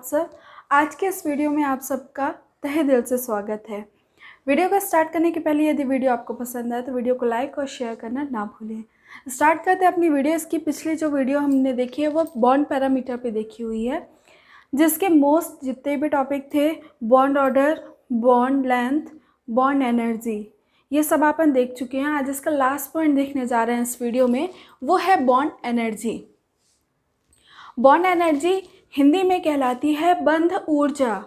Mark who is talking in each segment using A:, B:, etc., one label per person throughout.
A: WhatsApp. आज के इस वीडियो में आप सबका तहे दिल से स्वागत है। वीडियो को स्टार्ट करने के पहले यदि वीडियो आपको पसंद आए तो वीडियो को लाइक और शेयर करना ना भूलें। स्टार्ट करते हैं अपनी वीडियो। इसकी पिछली जो वीडियो हमने देखी है वो बॉन्ड पैरामीटर पे देखी हुई है, जिसके मोस्ट जितने भी टॉपिक थे, bond order, bond length, bond energy, ये सब अपन देख चुके हैं। आज इसका लास्ट पॉइंट देखने जा रहे हैं इस वीडियो में, वो है bond energy. Bond energy Hindi में कहलाती है बंध ऊर्जा।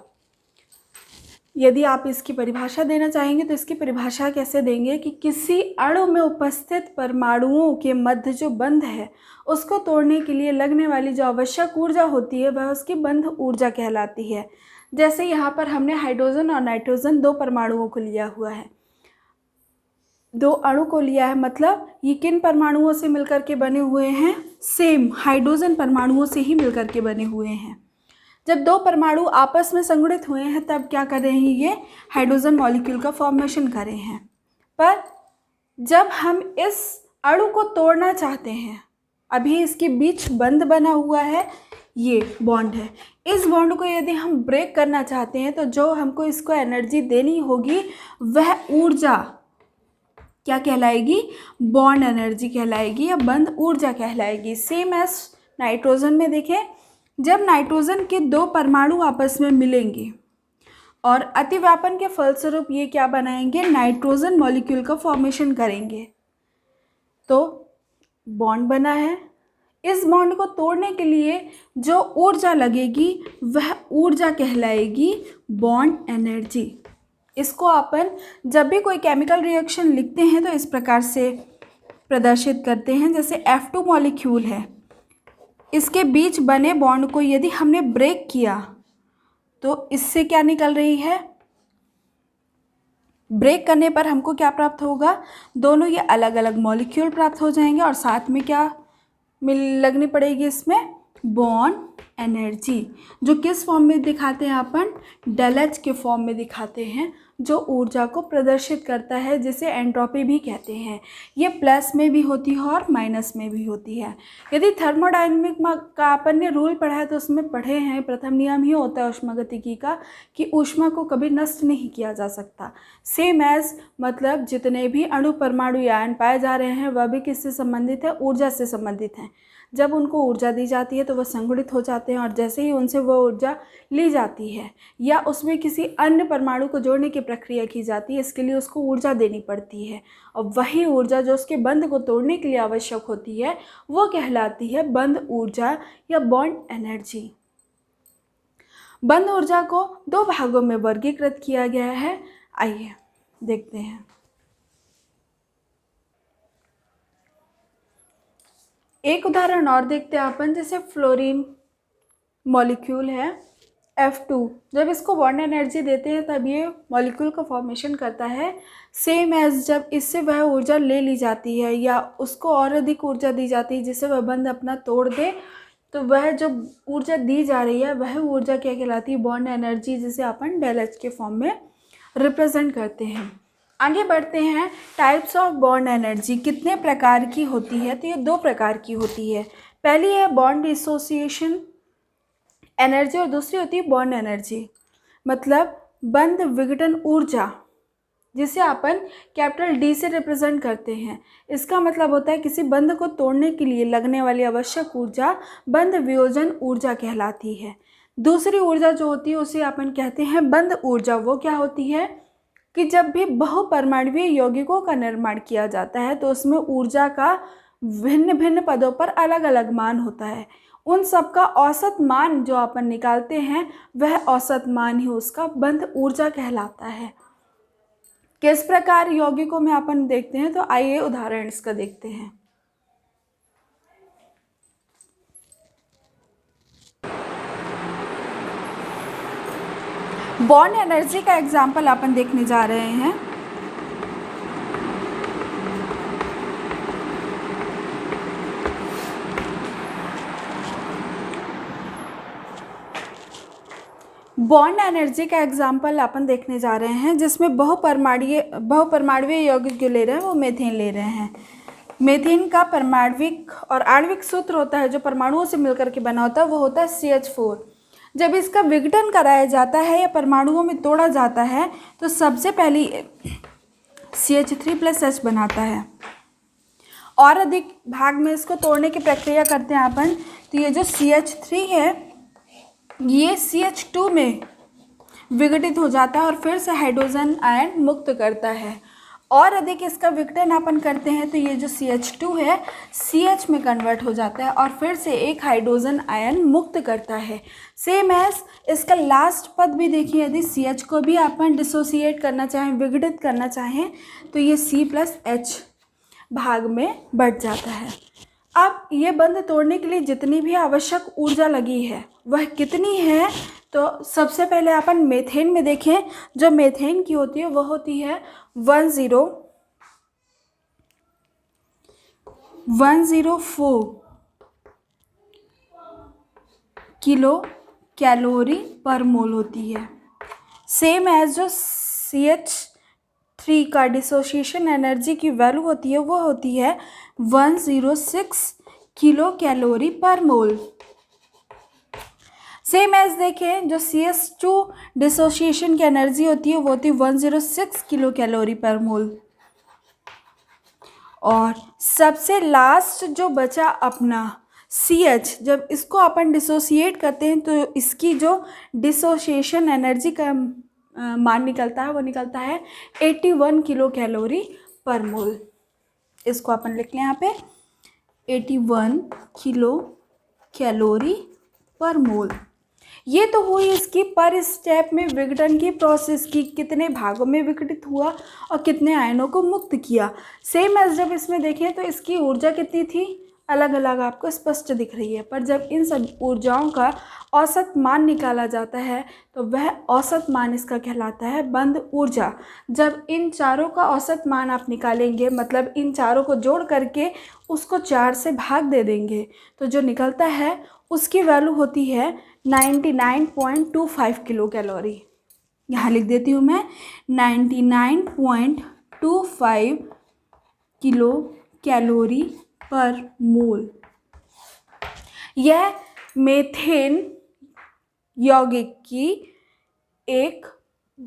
A: यदि आप इसकी परिभाषा देना चाहेंगे तो इसकी परिभाषा कैसे देंगे कि किसी अणु में उपस्थित परमाणुओं के मध्य जो बंध है उसको तोड़ने के लिए लगने वाली जो आवश्यक ऊर्जा होती है वह उसकी बंध ऊर्जा कहलाती है। जैसे यहाँ पर हमने हाइड्रोजन और नाइट्रोजन दो परमाणुओं को लिया हुआ है, दो अणु को लिया है, मतलब ये किन परमाणुओं से मिलकर के बने हुए हैं? सेम हाइड्रोजन परमाणुओं से ही मिलकर के बने हुए हैं। जब दो परमाणु आपस में संगठित हुए हैं तब क्या कर रहे हैं? ये हाइड्रोजन मॉलिक्यूल का फॉर्मेशन कर रहे हैं। पर जब हम इस अणु को तोड़ना चाहते हैं, अभी इसके बीच बंध बना हुआ है, ये बॉन्ड है, इस बॉन्ड को यदि हम ब्रेक करना चाहते हैं तो जो हमको इसको एनर्जी देनी होगी वह ऊर्जा क्या कहलाएगी? बॉन्ड एनर्जी कहलाएगी या बंध ऊर्जा कहलाएगी। सेम एज नाइट्रोजन में देखें, जब नाइट्रोजन के दो परमाणु आपस में मिलेंगे और अतिव्यापन के फलस्वरूप ये क्या बनाएंगे? नाइट्रोजन मॉलिक्यूल का फॉर्मेशन करेंगे, तो बॉन्ड बना है। इस बॉन्ड को तोड़ने के लिए जो ऊर्जा लगेगी वह ऊर्जा कहलाएगी बॉन्ड एनर्जी। इसको अपन जब भी कोई केमिकल रिएक्शन लिखते हैं तो इस प्रकार से प्रदर्शित करते हैं। जैसे F2 मॉलिक्यूल है, इसके बीच बने बॉन्ड को यदि हमने ब्रेक किया तो इससे क्या निकल रही है? ब्रेक करने पर हमको क्या प्राप्त होगा? दोनों ये अलग अलग मॉलिक्यूल प्राप्त हो जाएंगे और साथ में क्या लगनी पड़ेगी इसमें? बॉन्ड एनर्जी, जो किस फॉर्म में दिखाते हैं अपन? डेल के फॉर्म में दिखाते हैं, जो ऊर्जा को प्रदर्शित करता है, जिसे एंट्रोपी भी कहते हैं। ये प्लस में भी होती है और माइनस में भी होती है। यदि थर्मोडायनेमिक का अपन ने रूल पढ़ा है तो उसमें पढ़े हैं, प्रथम नियम ही होता है ऊष्मागतिकी का कि ऊष्मा को कभी नष्ट नहीं किया जा सकता। सेम एज मतलब जितने भी अणु परमाणु या आयन पाए जा रहे हैं वह भी किससे संबंधित है? ऊर्जा से संबंधित हैं। जब उनको ऊर्जा दी जाती है तो वह संगठित हो जाते हैं और जैसे ही उनसे वह ऊर्जा ली जाती है या उसमें किसी अन्य परमाणु को जोड़ने की प्रक्रिया की जाती है, इसके लिए उसको ऊर्जा देनी पड़ती है और वही ऊर्जा जो उसके बंध को तोड़ने के लिए आवश्यक होती है वो कहलाती है बंध ऊर्जा या बॉन्ड एनर्जी। बंध ऊर्जा को दो भागों में वर्गीकृत किया गया है, आइए देखते हैं। एक उदाहरण और देखते हैं अपन, जैसे फ्लोरीन मॉलिक्यूल है F2, जब इसको बॉन्ड एनर्जी देते हैं तब ये मॉलिक्यूल का फॉर्मेशन करता है। सेम एज जब इससे वह ऊर्जा ले ली जाती है या उसको और अधिक ऊर्जा दी जाती है जिससे वह बंध अपना तोड़ दे, तो वह जो ऊर्जा दी जा रही है वह ऊर्जा क्या कहलाती है? बॉन्ड एनर्जी, जिसे अपन डेल एच के फॉर्म में रिप्रेजेंट करते हैं। आगे बढ़ते हैं। टाइप्स ऑफ बॉन्ड एनर्जी कितने प्रकार की होती है? तो ये दो प्रकार की होती है। पहली है बॉन्ड डिसोसिएशन एनर्जी और दूसरी होती है बॉन्ड एनर्जी, मतलब बंध विघटन ऊर्जा, जिसे अपन कैपिटल D से रिप्रेजेंट करते हैं। इसका मतलब होता है किसी बंध को तोड़ने के लिए लगने वाली आवश्यक ऊर्जा बंध वियोजन ऊर्जा कहलाती है। दूसरी ऊर्जा जो होती है उसे अपन कहते हैं बंध ऊर्जा। वो क्या होती है कि जब भी बहुपरमाणुवीय यौगिकों का निर्माण किया जाता है तो उसमें ऊर्जा का भिन्न भिन्न पदों पर अलग अलग मान होता है। उन सब का औसत मान जो अपन निकालते हैं वह औसत मान ही उसका बंध ऊर्जा कहलाता है। किस प्रकार यौगिकों में अपन देखते हैं, तो आइए उदाहरण इसका देखते हैं। बॉन्ड एनर्जी का एग्जाम्पल अपन देखने जा रहे हैं। बॉन्ड एनर्जी का एग्जाम्पल अपन देखने जा रहे हैं, जिसमें बहुपरमाणुवीय यौगिक जो ले रहे हैं वो मीथेन ले रहे हैं। मीथेन का परमाणविक और आणविक सूत्र होता है जो परमाणुओं से मिलकर के बना होता है, वो होता है CH4। जब इसका विघटन कराया जाता है या परमाणुओं में तोड़ा जाता है तो सबसे पहले CH3+ बनाता है। और अधिक भाग में इसको तोड़ने की प्रक्रिया करते हैं अपन, तो ये जो CH3 है ये CH2 में विघटित हो जाता है और फिर से हाइड्रोजन आयन मुक्त करता है। और अधिक इसका विघटन अपन करते हैं तो ये जो CH2 है CH में कन्वर्ट हो जाता है और फिर से एक हाइड्रोजन आयन मुक्त करता है। सेम एज इसका लास्ट पद भी देखिए, यदि CH को भी अपन डिसोसिएट करना चाहें, विघटित करना चाहें, तो ये C+H भाग में बढ़ जाता है। अब ये बंध तोड़ने के लिए जितनी भी आवश्यक ऊर्जा लगी है वह कितनी है, तो सबसे पहले अपन मेथेन में देखें। जो मेथेन की होती है वह होती है 104 किलो कैलोरी पर मोल होती है। सेम एज जो CH3 का डिसोसिएशन एनर्जी की वैल्यू होती है वो होती है 106 किलो कैलोरी पर मोल। सेम एज देखें, जो CH2 डिसोसिएशन की एनर्जी होती है वो होती है 106 किलो कैलोरी पर मोल। और सबसे लास्ट जो बचा अपना CH, जब इसको अपन डिसोसिएट करते हैं तो इसकी जो डिसोसिएशन एनर्जी का मान निकलता है वो निकलता है 81 किलो कैलोरी पर मोल। इसको अपन लिख लें यहाँ पे 81 किलो कैलोरी पर मोल। ये तो हुई इसकी पर स्टेप में विघटन की प्रोसेस की, कितने भागों में विघटित हुआ और कितने आयनों को मुक्त किया। सेम एज जब इसमें देखें तो इसकी ऊर्जा कितनी थी, अलग अलग आपको स्पष्ट दिख रही है, पर जब इन सब ऊर्जाओं का औसत मान निकाला जाता है तो वह औसत मान इसका कहलाता है बंध ऊर्जा। जब इन चारों का औसत मान आप निकालेंगे, मतलब इन चारों को जोड़ करके उसको 4 से भाग दे देंगे, तो जो निकलता है उसकी वैल्यू होती है 99.25 किलो कैलोरी। यहाँ लिख देती हूँ मैं 99.25 किलो कैलोरी पर मोल। यह मेथेन यौगिक की एक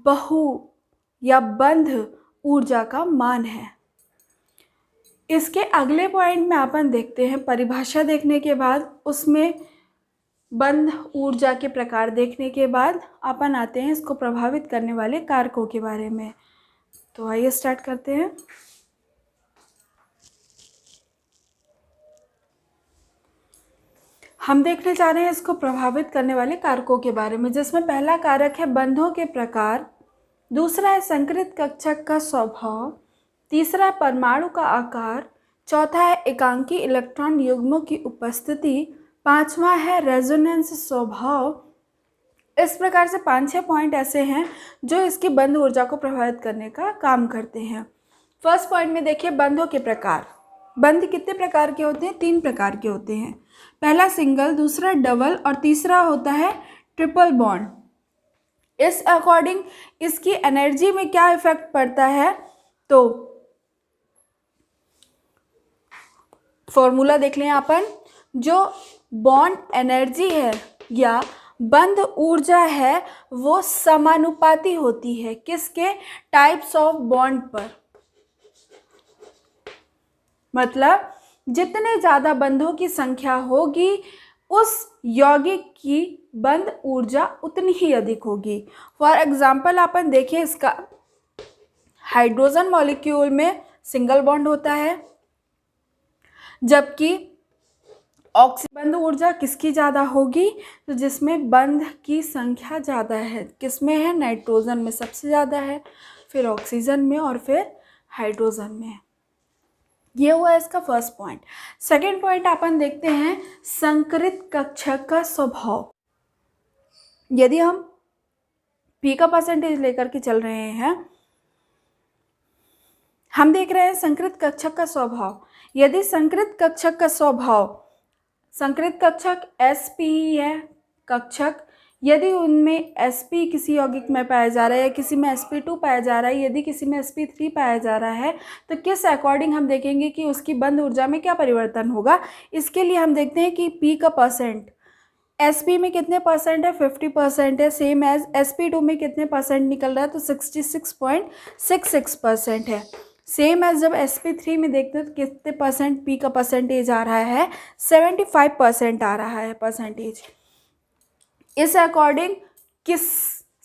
A: बहु या बंध ऊर्जा का मान है। इसके अगले पॉइंट में अपन देखते हैं, परिभाषा देखने के बाद उसमें बंध ऊर्जा के प्रकार देखने के बाद अपन आते हैं इसको प्रभावित करने वाले कारकों के बारे में। तो आइए स्टार्ट करते हैं। हम देखने जा रहे हैं इसको प्रभावित करने वाले कारकों के बारे में, जिसमें पहला कारक है बंधों के प्रकार, दूसरा है संकृत कक्षक का स्वभाव, तीसरा है परमाणु का आकार, चौथा है एकांकी इलेक्ट्रॉन युग्मों की उपस्थिति, पांचवा है रेजोनेंस स्वभाव। इस प्रकार से 5-6 पॉइंट ऐसे हैं जो इसकी बंध ऊर्जा को प्रभावित करने का काम करते हैं। फर्स्ट पॉइंट में देखिए बंधों के प्रकार। बंध कितने प्रकार के होते हैं? 3 प्रकार के होते हैं। पहला सिंगल, दूसरा डबल और तीसरा होता है ट्रिपल बॉन्ड। इस अकॉर्डिंग इसकी एनर्जी में क्या इफेक्ट पड़ता है, तो फॉर्मूला देख लें अपन। जो बॉन्ड एनर्जी है या बंध ऊर्जा है वो समानुपाती होती है किसके? टाइप्स ऑफ बॉन्ड पर। मतलब जितने ज़्यादा बंधों की संख्या होगी उस यौगिक की बंध ऊर्जा उतनी ही अधिक होगी। फॉर एग्जाम्पल अपन देखें, इसका हाइड्रोजन मॉलिक्यूल में सिंगल बॉन्ड होता है, जबकि बंध ऊर्जा किसकी ज़्यादा होगी? तो जिसमें बंध की संख्या ज़्यादा है। किसमें है? नाइट्रोजन में सबसे ज़्यादा है, फिर ऑक्सीजन में और फिर हाइड्रोजन में। ये हुआ इसका फर्स्ट पॉइंट। सेकेंड पॉइंट अपन देखते हैं संकृत कक्षक का स्वभाव। यदि हम पी का परसेंटेज लेकर के चल रहे हैं, हम देख रहे हैं संकृत कक्षक का स्वभाव। यदि संकृत कक्षक का स्वभाव, संकृत कक्षक sp है कक्षक, यदि उनमें sp किसी यौगिक में पाया जा रहा है या किसी में sp2 पाया जा रहा है, यदि किसी में sp3 पाया जा रहा है, तो किस अकॉर्डिंग हम देखेंगे कि उसकी बंध ऊर्जा में क्या परिवर्तन होगा। इसके लिए हम देखते हैं कि p का परसेंट sp में कितने परसेंट है, 50% है, सेम एज sp2 में कितने परसेंट निकल रहा है, तो 66.66% है। सेम एज जब sp3 में देखते हैं तो कितने परसेंट p का परसेंटेज आ रहा है, 75% आ रहा है परसेंटेज। इस अकॉर्डिंग किस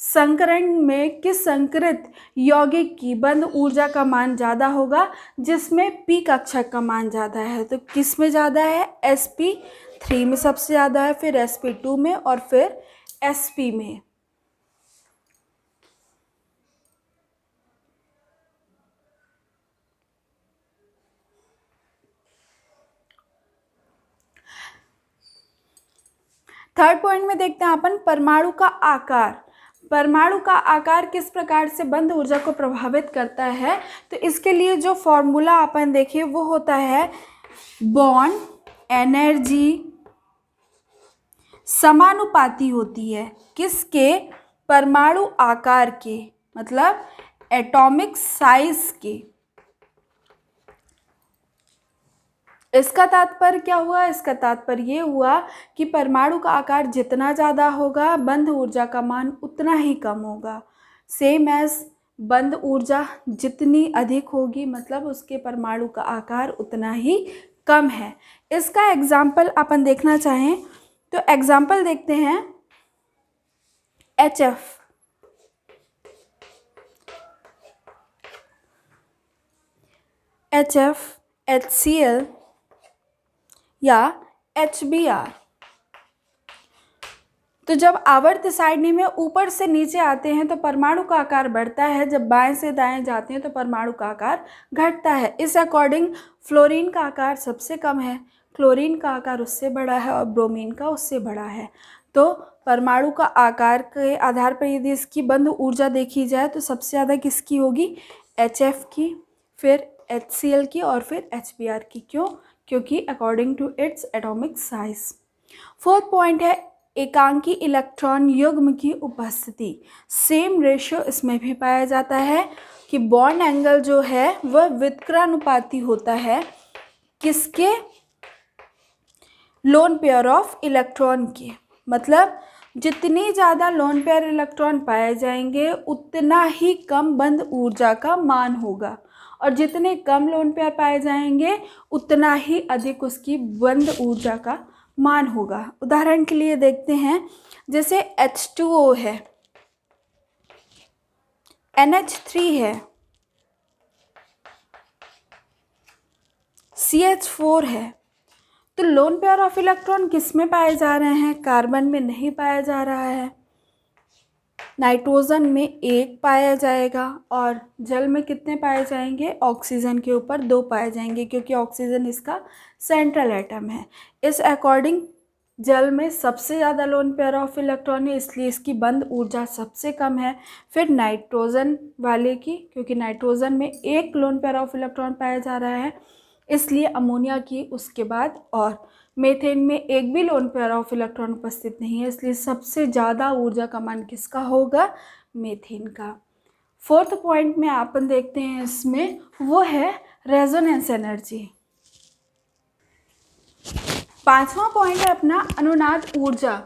A: संकरण में किस संकरित यौगिक की बंध ऊर्जा का मान ज़्यादा होगा, जिसमें p कक्षक का मान ज़्यादा है, तो किस में ज़्यादा है, sp3 में सबसे ज़्यादा है, फिर sp2 में और फिर sp में। थर्ड पॉइंट में देखते हैं अपन परमाणु का आकार। परमाणु का आकार किस प्रकार से बंध ऊर्जा को प्रभावित करता है, तो इसके लिए जो फॉर्मूला अपन देखिए वो होता है बॉन्ड एनर्जी समानुपाती होती है किसके, परमाणु आकार के, मतलब एटॉमिक साइज के। इसका तात्पर्य क्या हुआ, इसका तात्पर्य ये हुआ कि परमाणु का आकार जितना ज़्यादा होगा बंध ऊर्जा का मान उतना ही कम होगा। सेम एज बंध ऊर्जा जितनी अधिक होगी मतलब उसके परमाणु का आकार उतना ही कम है। इसका एग्जाम्पल अपन देखना चाहें तो एग्जाम्पल देखते हैं HF, HCl या HBr। तो जब आवर्त सारणी में ऊपर से नीचे आते हैं तो परमाणु का आकार बढ़ता है, जब बाएं से दाएं जाते हैं तो परमाणु का आकार घटता है। इस अकॉर्डिंग फ्लोरीन का आकार सबसे कम है, क्लोरीन का आकार उससे बड़ा है और ब्रोमीन का उससे बड़ा है। तो परमाणु का आकार के आधार पर यदि इसकी बंध ऊर्जा देखी जाए तो सबसे ज़्यादा किसकी होगी, HF की, फिर HCl की और फिर HBr की। क्यों, क्योंकि according to its atomic size. Fourth point है एकांकी इलेक्ट्रॉन युग्म की उपस्थिति। सेम रेशियो इसमें भी पाया जाता है कि बॉन्ड एंगल जो है वह व्युत्क्रमानुपाती होता है किसके, लोन पेयर ऑफ इलेक्ट्रॉन के। मतलब जितनी ज़्यादा लोन पेयर इलेक्ट्रॉन पाए जाएंगे उतना ही कम बंध ऊर्जा का मान होगा, और जितने कम लोन पेयर पाए जाएंगे उतना ही अधिक उसकी बंध ऊर्जा का मान होगा। उदाहरण के लिए देखते हैं, जैसे H2O है, NH3 है, CH4 है, तो लोन पेयर ऑफ इलेक्ट्रॉन किस में पाए जा रहे हैं, कार्बन में नहीं पाया जा रहा है। नाइट्रोजन में 1 पाया जाएगा और जल में कितने पाए जाएंगे, ऑक्सीजन के ऊपर 2 पाए जाएंगे, क्योंकि ऑक्सीजन इसका सेंट्रल एटम है। इस अकॉर्डिंग जल में सबसे ज़्यादा लोन पेयर ऑफ इलेक्ट्रॉन है, इसलिए इसकी बंध ऊर्जा सबसे कम है। फिर नाइट्रोजन वाले की, क्योंकि नाइट्रोजन में 1 लोन पेयर ऑफ इलेक्ट्रॉन पाया जा रहा है, इसलिए अमोनिया की उसके बाद, और मेथेन में 1 भी लोन पेयर ऑफ इलेक्ट्रॉन उपस्थित नहीं है, इसलिए सबसे ज़्यादा ऊर्जा का मान किसका होगा, मेथेन का। फोर्थ पॉइंट में अपन देखते हैं इसमें, वो है रेजोनेंस एनर्जी। पांचवा पॉइंट है अपना अनुनाद ऊर्जा।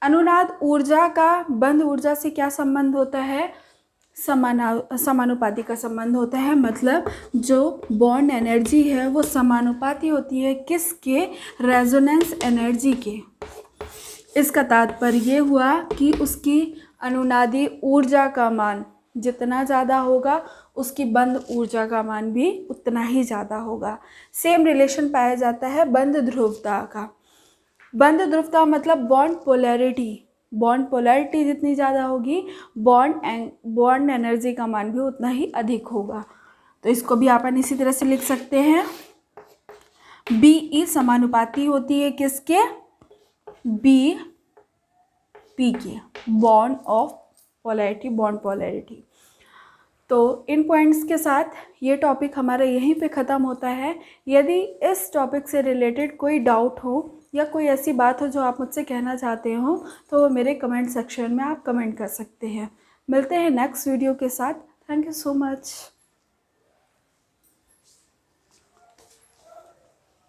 A: अनुनाद ऊर्जा का बंध ऊर्जा से क्या संबंध होता है, समानुपाती का संबंध होता है। मतलब जो बॉन्ड एनर्जी है वो समानुपाती होती है किसके, रेजोनेंस एनर्जी के। इसका तात्पर्य ये हुआ कि उसकी अनुनादी ऊर्जा का मान जितना ज़्यादा होगा उसकी बंध ऊर्जा का मान भी उतना ही ज़्यादा होगा। सेम रिलेशन पाया जाता है बंध ध्रुवता का। बंध ध्रुवता मतलब बॉन्ड पोलैरिटी। बॉन्ड पोलैरिटी जितनी ज़्यादा होगी बॉन्ड एनर्जी का मान भी उतना ही अधिक होगा। तो इसको भी अपन इसी तरह से लिख सकते हैं, BE समानुपाती होती है किसके, B P के, bond of polarity, bond polarity. तो इन पॉइंट्स के साथ ये टॉपिक हमारा यहीं पे ख़त्म होता है। यदि इस टॉपिक से रिलेटेड कोई डाउट हो या कोई ऐसी बात हो जो आप मुझसे कहना चाहते हो तो वो मेरे कमेंट सेक्शन में आप कमेंट कर सकते हैं। मिलते हैं नेक्स्ट वीडियो के साथ। Thank you so much.